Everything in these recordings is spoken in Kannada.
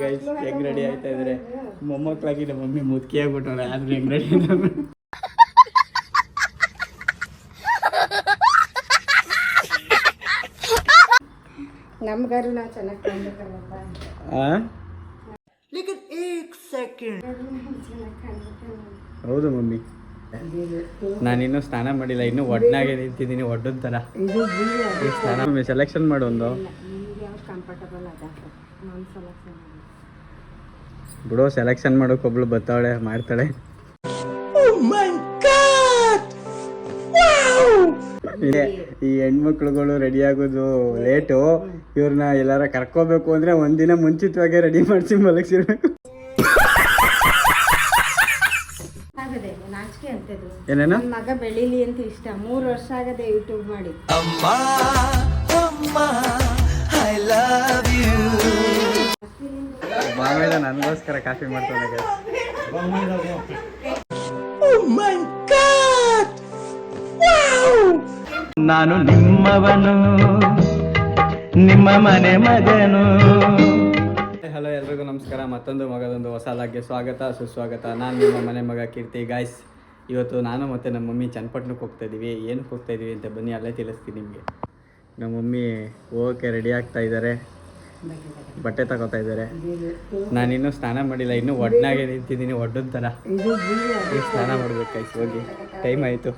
ಗೈಸ್ ಹೆಂಗ್ ರೆಡಿ ಆಯ್ತಾ ಇದ್ರೆ ಮೊಮ್ಮಕ್ಕಳಾಗಿ ನಮ್ಮ ಮಮ್ಮಿ ಮುದ್ಕಿ ಆಗ್ಬಿಟ್ಟವ್ರೆ ಆದ್ರೆ ಹೆಂಗ್ ರೆಡಿ ನಮ್ಗಾರು ನಾ ಚೆನ್ನಾಗಿ ಕಾಣ್ಬೇಕಲ್ಲಪ್ಪ. ಹೌದು ಮಮ್ಮಿ, ನಾನಿನ್ನೂ ಸ್ನಾನ ಮಾಡಿಲ್ಲ, ಇನ್ನೂ ಒಡ್ನಾಗೆ ನಿಂತಿದ್ದೀನಿ ಒಡ್ಡದ ಥರ. ಸ್ನಾನ ಸೆಲೆಕ್ಷನ್ ಮಾಡು ಒಂದು ಕಂಫರ್ಟಬಲ್ ಅದ ಬಿಡೋ, ಸೆಲೆಕ್ಷನ್ ಮಾಡೋಕೆ ಒಬ್ಳು ಬರ್ತಾವಳೆ, ಮಾಡ್ತಾಳೆ. ಈ ಹೆಣ್ಮಕ್ಳುಗಳು ರೆಡಿ ಆಗೋದು ಲೇಟು. ಇವ್ರನ್ನ ಎಲ್ಲಾರ ಕರ್ಕೋಬೇಕು ಅಂದ್ರೆ ಒಂದಿನ ಮುಂಚಿತವಾಗಿ ರೆಡಿ ಮಾಡಿಸಿ ಮಲಗಿಸಿರ್ಬೇಕು. ನಾಚಿಕೆ ಅಂತದ್ದು ಏನೇನು ಮಗ ಬೆಳೀಲಿ ಅಂತ ಇಷ್ಟ. 3 ವರ್ಷ ಆಗದೆ ಯೂಟ್ಯೂಬ್ ಮಾಡಿ. ಮಾಮೇಲ ನನಗೋಸ್ಕರ ಕಾಫಿ ಮಾಡ್ತಾನೆ. ನಾನು ನಿಮ್ಮವನು, ನಿಮ್ಮ ಮನೆ ಮಗನು. ಹಲೋ, ಎಲ್ರಿಗೂ ನಮಸ್ಕಾರ. ಮತ್ತೊಂದು ಮಗದೊಂದು ಹೊಸ ಲಾಗ್ಗೆ ಸ್ವಾಗತ ಸುಸ್ವಾಗತ. ನಾನು ನಿಮ್ಮ ಮನೆ ಮಗ ಕೀರ್ತಿ. ಗಾಯ್ಸ್, ಇವತ್ತು ನಾನು ಮತ್ತು ನಮ್ಮ ಮಮ್ಮಿ ಚನ್ನಪಟ್ಟಣಕ್ಕೆ ಹೋಗ್ತಾಯಿದ್ದೀವಿ. ಏನಕ್ಕೆ ಹೋಗ್ತಾಯಿದ್ದೀವಿ ಅಂತ ಬನ್ನಿ ಅಲ್ಲೇ ತಿಳಿಸ್ತೀನಿ ನಿಮಗೆ. ನಮ್ಮ ಮಮ್ಮಿ ಹೋಗೋಕ್ಕೆ ರೆಡಿ ಆಗ್ತಾ ಇದ್ದಾರೆ, ಬಟ್ಟೆ ತಗೋತಾ ಇದ್ದಾರೆ. ನಾನಿನ್ನೂ ಸ್ನಾನ ಮಾಡಿಲ್ಲ, ಇನ್ನೂ ಒಡ್ನಾಗೆ ನಿಂತಿದ್ದೀನಿ ಒಡ್ಡದ ಥರ. ಸ್ನಾನ ಮಾಡ್ಬೇಕು ಗೈಸ್, ಹೋಗಿ ಟೈಮ್ ಆಯಿತು.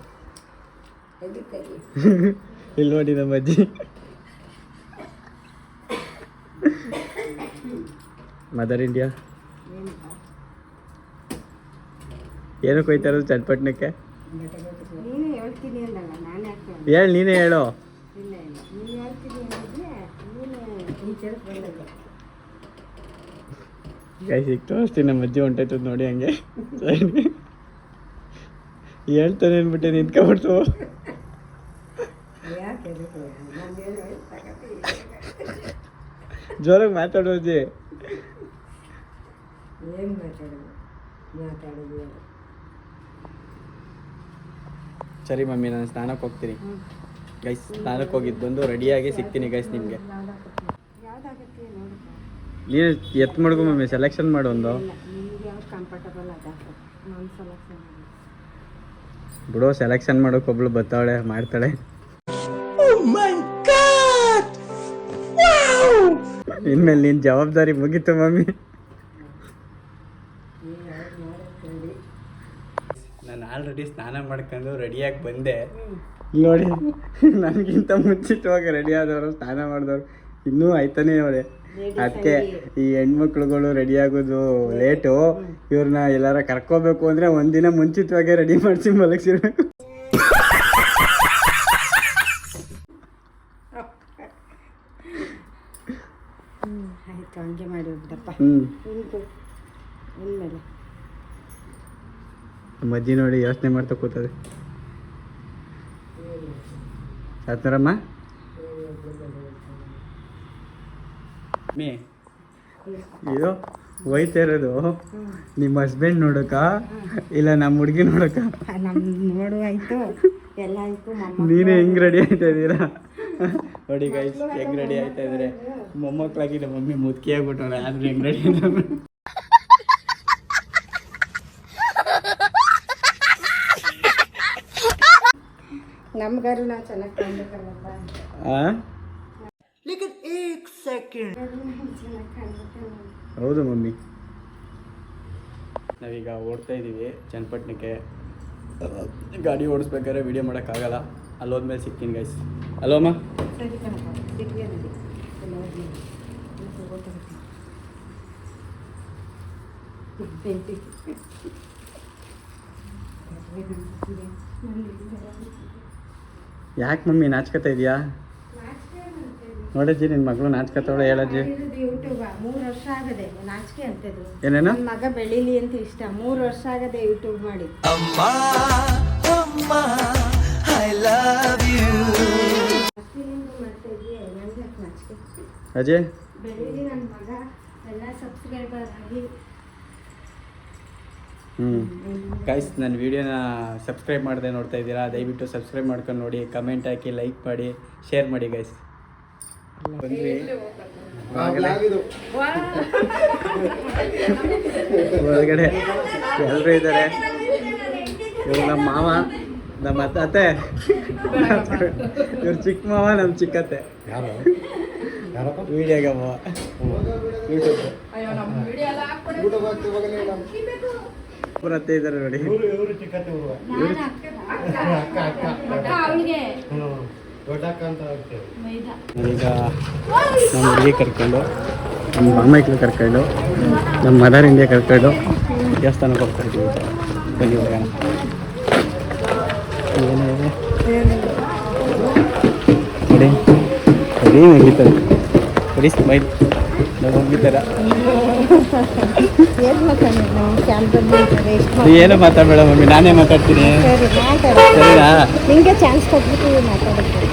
ಇಲ್ಲಿ ನೋಡಿ ನಮ್ಮ ಅಜ್ಜಿ ಮದರ್ ಇಂಡಿಯಾ ಏನಕ್ಕೆ ಹೋಯ್ತಾ ಇರೋದು ಚನ್ನಪಟ್ಟಣಕ್ಕೆ? ಹೇಳಿ, ನೀನೇ ಹೇಳು. ಕೈ ಸಿಕ್ತು ಅಷ್ಟೇ, ನಮ್ಮ ಅಜ್ಜಿ ಹೊಂಟೈತದ ನೋಡಿ ಹಂಗೆ ಹೇಳ್ತಾನೆ ಅಂದ್ಬಿಟ್ಟೆ ನಿಂತ್ಕೊಬಿಡ್ತು. ಜೋರಾಗಿ ಮಾತಾಡೋ ಅಜ್ಜಿ. ಸರಿ ಮಮ್ಮಿ, ನಾನು ಸ್ನಾನಕ್ಕೆ ಹೋಗ್ತೀನಿ ಗೈಸ್. ಸ್ನಾನಕ್ಕೆ ಹೋಗಿದ್ದು ಬಂದು ರೆಡಿಯಾಗಿ ಸಿಗ್ತೀನಿ ಗೈಸ್ ನಿಮಗೆ. ನೀನು ಎತ್ತು ಮಾಡ್ಕೊ ಮಮ್ಮಿ, ಸೆಲೆಕ್ಷನ್ ಮಾಡು ಒಂದು. ಬಿಡೋ, ಸೆಲೆಕ್ಷನ್ ಮಾಡೋಕೆ ಒಬ್ಳು ಬರ್ತಾವಳೆ, ಮಾಡ್ತಾಳೆ. ಇನ್ಮೇಲೆ ನಿನ್ನ ಜವಾಬ್ದಾರಿ ಮುಗೀತು ಮಮ್ಮಿ. ನಾನು ಆಲ್ರೆಡಿ ಸ್ನಾನ ಮಾಡ್ಕೊಂಡು ರೆಡಿಯಾಗಿ ಬಂದೆ. ನೋಡಿ, ನನಗಿಂತ ಮುಂಚಿತವಾಗಿ ರೆಡಿ ಆದವರು, ಸ್ನಾನ ಮಾಡಿದವರು ಇನ್ನೂ ಆಯ್ತಾನೆ ಅವರೇ. ಅದಕ್ಕೆ ಈ ಹೆಣ್ಮಕ್ಳುಗಳು ರೆಡಿ ಆಗೋದು ಲೇಟು. ಇವ್ರನ್ನ ಎಲ್ಲಾರ ಕರ್ಕೋಬೇಕು ಅಂದರೆ ಒಂದಿನ ಮುಂಚಿತವಾಗಿ ರೆಡಿ ಮಾಡಿಸಿ ಮಲಗಿಸಿರ್ಬೇಕು. ಆಯ್ತು, ಹಂಗೆ ಮಾಡಿ ಹೋಗ್ದಪ್ಪ. ಇನ್ಮೇಲೆ ಮಜ್ಜಿ ನೋಡಿ ಯೋಚನೆ ಮಾಡ್ತಾ ಕೂತದೆ. ಸಾತ್ನರಮ್ಮ ಇದು ಹೋಯ್ತಾ ಇರೋದು ನಿಮ್ಮ ಹಸ್ಬೆಂಡ್ ನೋಡಕ ಇಲ್ಲ ನಮ್ಮ ಹುಡುಗಿ ನೋಡಕ? ನೋಡು, ಆಯ್ತು, ಎಲ್ಲ ಆಯ್ತು. ನೀನೇ ಹೆಂಗ್ ರೆಡಿ ಆಯ್ತಾ ಇದ್ದೀರಾ ನೋಡಿ ಗೈಸ್, ಹೆಂಗ್ ರೆಡಿ ಆಯ್ತಾ ಇದ್ರೆ ಮೊಮ್ಮಕ್ಕಳಾಗಿ ನಮ್ಮ ಮಮ್ಮಿ ಮುದ್ಕಿ ಆಗ್ಬಿಟ್ಟವ್ರೆ ಆದ್ರೆ ಹೆಂಗ್ ರೆಡಿ ಆಯ್ತು. ನಮ್ಗಾರು ನಾ ಚೆನ್ನಾಗಿ ಕಾಣ್ಬೇಕಲ್ಲಪ್ಪ. ಹೌದು ಮಮ್ಮಿ, ನಾವೀಗ ಓಡ್ತಾ ಇದ್ದೀವಿ ಚನ್ನಪಟ್ಟಣಕ್ಕೆ. ಗಾಡಿ ಓಡಿಸ್ಬೇಕಾದ್ರೆ ವಿಡಿಯೋ ಮಾಡೋಕ್ಕಾಗಲ್ಲ, ಅಲ್ಲೋದ್ಮೇಲೆ ಸಿಗ್ತೀನಿ ಗೈಸ್. ಅಲೋ ಅಮ್ಮ. ಯಾಕೆ ಮಮ್ಮಿ ನಾಚ್ಕತಾ ಇದೆಯಾ? ನೋಡಜ್ಜಿ, ನಿನ್ನ ಮಗಳು ನಾಚ್ಕತಾವಳೆ, ಹೇಳಜ್ಜಿ. 3 ವರ್ಷ ಆಗದೆ ನಾಚಿಕೆ ಅಂತದ್ದು. ಏನೇನು ಮಗ ಬೆಳೀಲಿ ಅಂತ ಇಷ್ಟ. 3 ವರ್ಷ ಆಗದೆ ಯೂಟ್ಯೂಬ್ ಮಾಡಿ. ಅಜಯ್, ಬೆಳೀಲಿ ನನ್ನ ಮಗ, ಎಲ್ಲ ಸಬ್ಸ್ಕ್ರೈಬರ್ ಆಗಿ. ಗೈಸ್, ನನ್ನ ವಿಡಿಯೋನ ಸಬ್ಸ್ಕ್ರೈಬ್ ಮಾಡದೆ ನೋಡ್ತಾ ಇದ್ದೀರಾ, ದಯವಿಟ್ಟು ಸಬ್ಸ್ಕ್ರೈಬ್ ಮಾಡ್ಕೊಂಡು ನೋಡಿ, ಕಮೆಂಟ್ ಹಾಕಿ, ಲೈಕ್ ಮಾಡಿ, ಶೇರ್ ಮಾಡಿ ಗೈಸ್. ಬಂದ್ವಿ ಒಳಗಡೆ ಎಲ್ಲರೂ ಇದ್ದಾರೆ. ಇವ್ರು ನಮ್ಮ ಮಾವ, ನಮ್ಮ ಅತ್ತೆ, ಇವ್ರು ಚಿಕ್ಕ ಮಾವ, ನಮ್ಮ ಚಿಕ್ಕತ್ತೆ. ವಿಡಿಯೋಗೆ ಮಾವ ಪುರತ್ತೆ ಇದ್ದಾರೆ ನೋಡಿ. ಈಗ ನಮ್ಮ ಹುಡುಗಿ ಕರ್ಕೊಂಡು, ನಮ್ಮ ಮೊಮ್ಮಕ್ಕಳು ಕರ್ಕೊಂಡು, ನಮ್ಮ ಮದರ್ ಇಂಡಿಯಾ ಕರ್ಕೊಂಡು ದೇವಸ್ಥಾನಕ್ಕೆ ಹೋಗ್ತಾ ಇದ್ದೀವಿ. ಬನ್ನಿ ಹೋಗೋಣ. ನೋಡಿ ಅದೇ ನಗೀತಾರೆ, ಬರೀ ಸ್ಮೈಲ್ ಹೋಗಿದ್ದಾರ. ಏನು ಮಾತಾಡಬೇಡ ಮಮ್ಮಿ, ನಾನೇ ಮಾತಾಡ್ತೀನಿ ಸರಿನಾ? ನಿಂಗೆ ಚಾನ್ಸ್ ಕೊಟ್ಬಿಟ್ಟು ಮಾತಾಡುತ್ತೆ.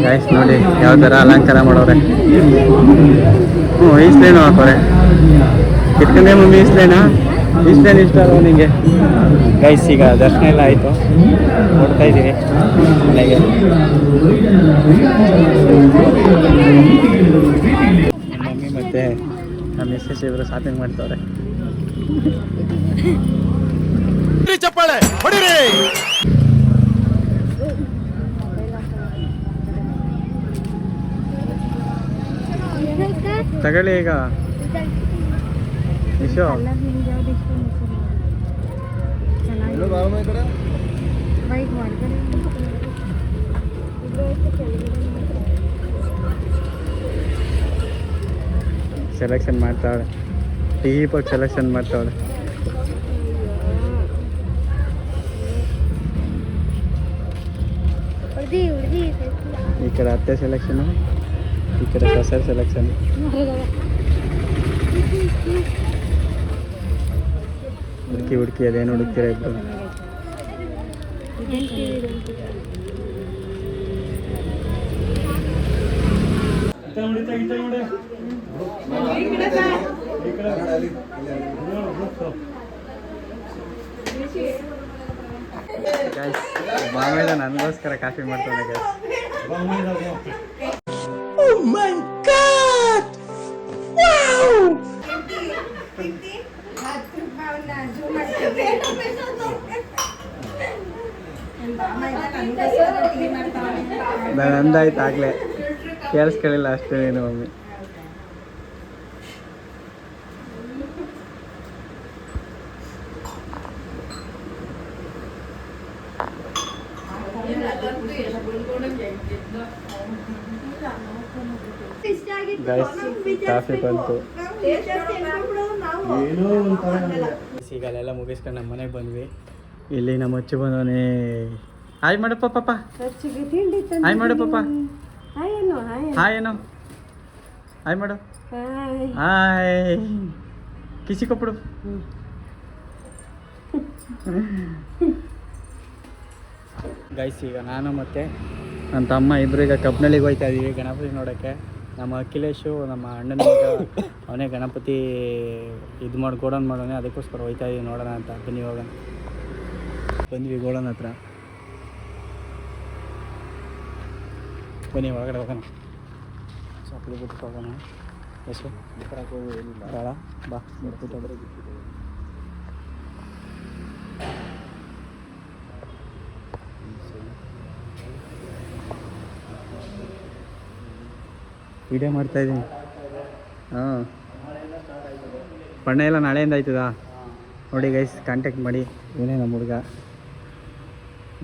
ಗೈಸ್ ನೋಡಿ ಯಾವ ಥರ ಅಲಂಕಾರ ಮಾಡೋರೆ. ಈಸ್ಲೇನು ಹಾಕೋರೆ. ಕಿತ್ಕೊಂಡೆ ಮಮ್ಮಿ ಈಸ್ಲೇನಾ? ಈಸ್ಲೇನು ಇಷ್ಟ ಅಲ್ವ ನಿಂಗೆ? ಗೈಸ್ ಈಗ ದರ್ಶನ ಎಲ್ಲ ಆಯಿತು, ನೋಡ್ತಾ ಇದ್ದೀವಿ ಮನೆಗೆ. ಮಮ್ಮಿ ಮತ್ತು ನಮ್ಮ ಮಿಸ್ಸಸ್ ಇವರು ಶಾಪಿಂಗ್ ಮಾಡ್ತವ್ರೆ. ಚಪ್ಪಾಳೆ ಹೊಡಿರಿ. ತಗೊಳ್ಳಿ ಈಗ ವಿಶೋ. ಸೆಲೆಕ್ಷನ್ ಮಾಡ್ತಾವಳೆ, ಡೀಪಾಗಿ ಸೆಲೆಕ್ಷನ್ ಮಾಡ್ತಾವಳೆ. ಈ ಕಡೆ ಅತ್ತೆ ಸೆಲೆಕ್ಷನ್, ಈ ಕಡೆ ಸೊಸೈರ್ ಸೆಲೆಕ್ಷನ್. ಹುಡುಕಿ ಅದೇನು ಹುಡುಕ್ತೀರ ಇಬ್ಬರು? ಮಾಮೇಲೆ ನನಗೋಸ್ಕರ ಕಾಫಿ ಮಾಡ್ತಾನೆ ಗೈಸ್. ನಾನು ಅಂದಾಯ್ತು ಆಗ್ಲೇ, ಕೇಳಿಸ್ಕೊಳ್ಳಿಲ್ಲ ಅಷ್ಟೇನೇನು ಮಮ್ಮಿ. ಗೈಸ್ ಕಾಫಿ ಬಂತು. ಈಗ ಅಲ್ಲೆಲ್ಲ ಮುಗಿಸ್ಕೊಂಡು ನಮ್ಮ ಮನೆಗೆ ಬಂದ್ವಿ. ಇಲ್ಲಿ ನಮ್ಮ ಅಚ್ಚು ಬಂದವನೇ. ಹಾಯ್ ಮಾಡಪ್ಪ ಪಾಪ, ಹಾಯ್ ಮಾಡು ಪಾಪ, ಹಾಯ್ ಏನು, ಹಾಯ್ ಮಾಡು, ಹಾಯ್ ಕಿಸಿ ಕೊಪ್ಪಡು. ಗೈಸ್ ಈಗ ನಾನು ಮತ್ತು ನನ್ನ ತಮ್ಮ ಇಬ್ಬರು ಈಗ ಕಬ್ನಳ್ಳಿಗೆ ಹೋಗ್ತಾ ಇದ್ದೀವಿ ಗಣಪತಿ ನೋಡೋಕ್ಕೆ. ನಮ್ಮ ಅಖಿಲೇಶು ನಮ್ಮ ಅಣ್ಣನ ಅವನೇ ಗಣಪತಿ ಇದು ಮಾಡಿ ಗೋಡನ್ ಮಾಡೋಣ, ಅದಕ್ಕೋಸ್ಕರ ಹೋಗ್ತಾ ಇದ್ದೀವಿ ನೋಡೋಣ ಅಂತ. ಬನ್ನಿ ಹೋಗೋಣ. ಬಂದ್ವಿ ಗೋಡನ್ ಹತ್ರ, ಬನ್ನಿ ಒಳಗಡೆ ಹೋಗೋಣ. ಚಾಕ್ಲಿ ಬಿಟ್ಟು ಹೋಗೋಣ. ಎಷ್ಟು ಬೇಡ ಬಾ ಬಿಟ್ಬಿಟ್ಟು ವಿಡಿಯೋ ಮಾಡ್ತಾಯಿದ್ದೀನಿ. ಹಾಂ, ಬಣ್ಣ ಎಲ್ಲ ನಾಳೆಯಿಂದ ಆಯ್ತದಾ ನೋಡಿ ಗೈಸ್. ಕಾಂಟ್ಯಾಕ್ಟ್ ಮಾಡಿ, ಇವನೇ ನಮ್ಮ ಹುಡುಗ.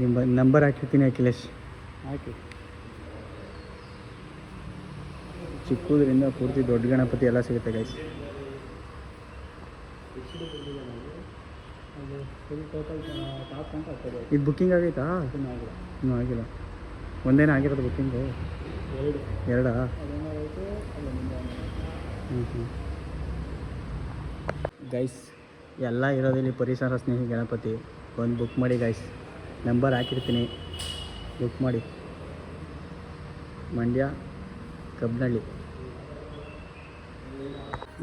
ನಿಮ್ಮ ನಂಬರ್ ಹಾಕಿರ್ತೀನಿ ಅಖಿಲೇಶ್, ಹಾಕಿ. ಚಿಕ್ಕದ್ರಿಂದ ಪೂರ್ತಿ ದೊಡ್ಡ ಗಣಪತಿ ಎಲ್ಲ ಸಿಗುತ್ತೆ ಗೈಸ್. ಇದು ಬುಕ್ಕಿಂಗ್ ಆಗೈತಾ? ಇನ್ನೂ ಆಗಿಲ್ಲ. ಒಂದೇನ ಆಗಿರೋದು ಬುಕ್ಕಿಂಗು? ಎರಡಾ? ಗೈಸ್ ಎಲ್ಲ ಇರೋದಿಲ್ಲಿ ಪರಿಸರ ಸ್ನೇಹಿ ಗಣಪತಿ. ಒಂದು ಬುಕ್ ಮಾಡಿ ಗೈಸ್, ನಂಬರ್ ಹಾಕಿರ್ತೀನಿ, ಬುಕ್ ಮಾಡಿ. ಮಂಡ್ಯ ಕಬ್ನಳ್ಳಿ.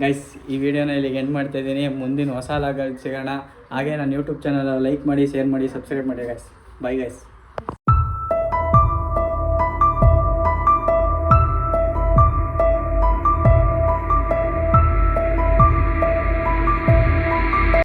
ಗೈಸ್ ಈ ವಿಡಿಯೋನ ಇಲ್ಲಿಗೆ ಎಂಡ್ ಮಾಡ್ತಾ ಇದ್ದೀನಿ. ಮುಂದಿನ ಹೊಸ ಲಾಗಲ್ಲಿ ಸಿಗೋಣ. ಹಾಗೆ ನನ್ನ ಯೂಟ್ಯೂಬ್ ಚಾನಲ್ ಲೈಕ್ ಮಾಡಿ, ಶೇರ್ ಮಾಡಿ, ಸಬ್ಸ್ಕ್ರೈಬ್ ಮಾಡಿ ಗೈಸ್. Bye guys.